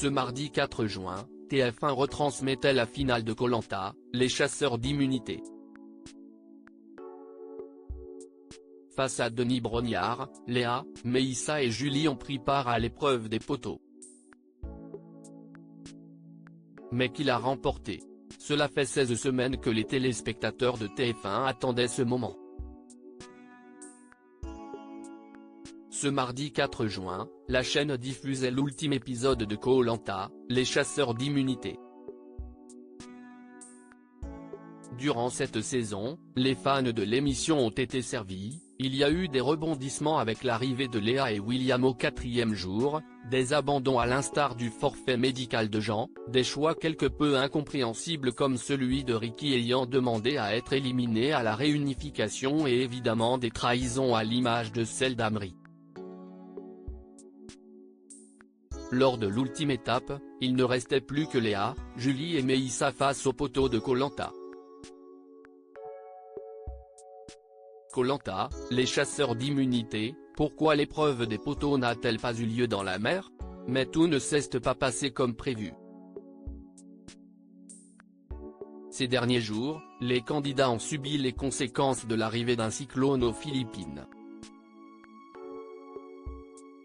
Ce mardi 4 juin, TF1 retransmettait la finale de Koh Lanta, les chasseurs d'immunité. Face à Denis Brognard, Léa, Meïssa et Julie ont pris part à l'épreuve des poteaux. Mais qui l'a remporté? Cela fait 16 semaines que les téléspectateurs de TF1 attendaient ce moment. Ce mardi 4 juin, la chaîne diffusait l'ultime épisode de Koh Lanta, les chasseurs d'immunité. Durant cette saison, les fans de l'émission ont été servis, il y a eu des rebondissements avec l'arrivée de Léa et William au 4e jour, des abandons à l'instar du forfait médical de Jean, des choix quelque peu incompréhensibles comme celui de Ricky ayant demandé à être éliminé à la réunification et évidemment des trahisons à l'image de celle d'Amri. Lors de l'ultime étape, il ne restait plus que Léa, Julie et Meïssa face au poteau de Koh Lanta. Koh Lanta, les chasseurs d'immunité, pourquoi l'épreuve des poteaux n'a-t-elle pas eu lieu dans la mer? Mais tout ne s'est pas passé comme prévu. Ces derniers jours, les candidats ont subi les conséquences de l'arrivée d'un cyclone aux Philippines.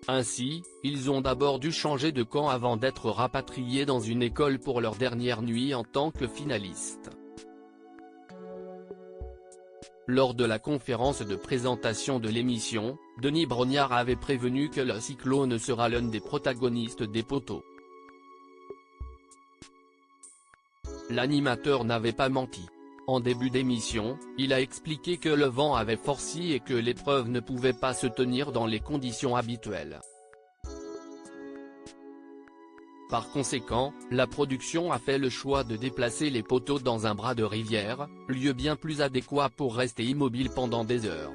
Ainsi, ils ont d'abord dû changer de camp avant d'être rapatriés dans une école pour leur dernière nuit en tant que finalistes. Lors de la conférence de présentation de l'émission, Denis Brognard avait prévenu que le cyclone sera l'un des protagonistes des poteaux. L'animateur n'avait pas menti. En début d'émission, il a expliqué que le vent avait forci et que l'épreuve ne pouvait pas se tenir dans les conditions habituelles. Par conséquent, la production a fait le choix de déplacer les poteaux dans un bras de rivière, lieu bien plus adéquat pour rester immobile pendant des heures.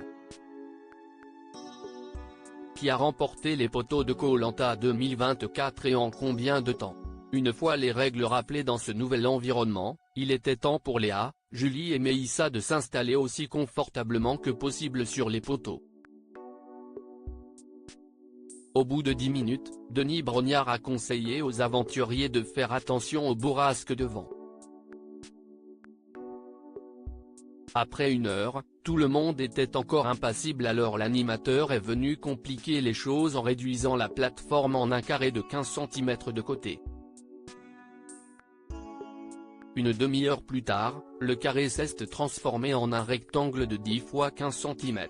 Qui a remporté les poteaux de Koh Lanta 2024 et en combien de temps? Une fois les règles rappelées dans ce nouvel environnement, il était temps pour Léa, Julie et Meïssa de s'installer aussi confortablement que possible sur les poteaux. Au bout de 10 minutes, Denis Brognard a conseillé aux aventuriers de faire attention aux bourrasques de vent. Après 1 heure, tout le monde était encore impassible alors l'animateur est venu compliquer les choses en réduisant la plateforme en un carré de 15 cm de côté. Une demi-heure plus tard, le carré s'est transformé en un rectangle de 10 x 15 cm.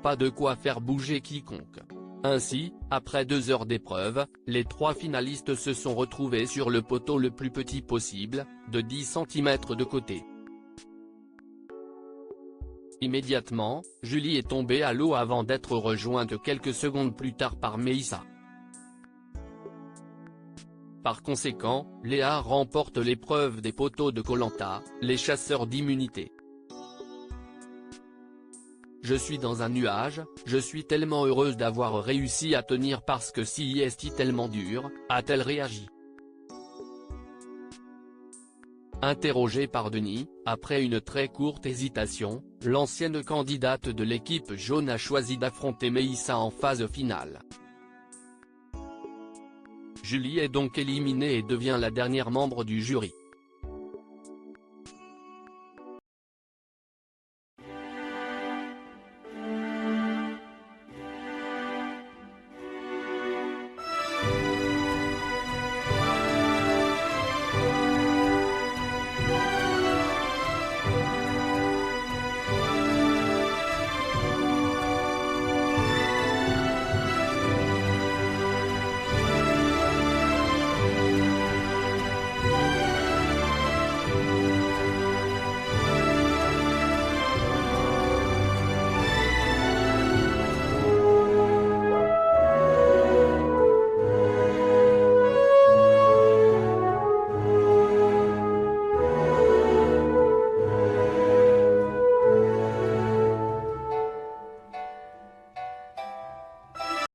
Pas de quoi faire bouger quiconque. Ainsi, après 2 heures d'épreuve, les 3 finalistes se sont retrouvés sur le poteau le plus petit possible, de 10 cm de côté. Immédiatement, Julie est tombée à l'eau avant d'être rejointe quelques secondes plus tard par Meïssa. Par conséquent, Léa remporte l'épreuve des poteaux de Koh Lanta, les chasseurs d'immunité. Je suis dans un nuage, je suis tellement heureuse d'avoir réussi à tenir parce que si est tellement dur, a-t-elle réagi. Interrogée par Denis, après une très courte hésitation, l'ancienne candidate de l'équipe jaune a choisi d'affronter Meïssa en phase finale. Julie est donc éliminée et devient la dernière membre du jury.